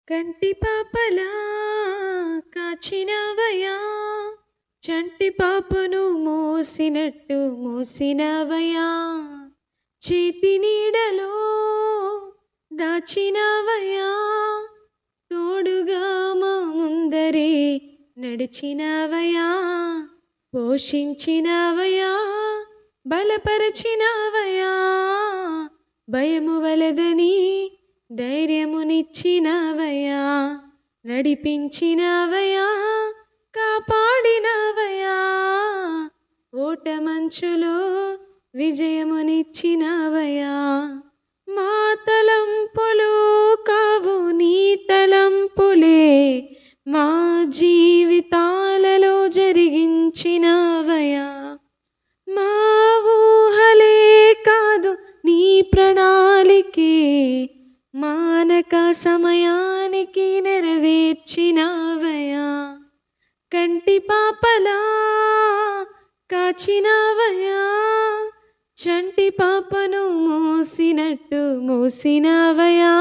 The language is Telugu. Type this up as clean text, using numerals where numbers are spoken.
కంటి పాపలా కాచినవయా, చంటి పాపను మోసినట్టు మోసినవయా, చేతి నీడలో దాచినవయా, తోడుగా మా ముందరే నడిచినవయా, పోషించినవయా, బలపరచినవయా, భయము వలదని ధైర్యమునిచ్చినవయా, నడిపించినవయా, కాపాడినవయా, ఓటమంచులో విజయమునిచ్చినవయా, మా తలంపులు కావు నీ తలంపులే, మా జీవితాలలో జరిగించినవయా, మా ఊహలే కాదు నీ ప్రణాళికే, మానక సమయానికి నెరవేర్చినవయా, కంటి పాపలా కాచినవయా, చంటి పాపను మోసినట్టు మోసినవయా.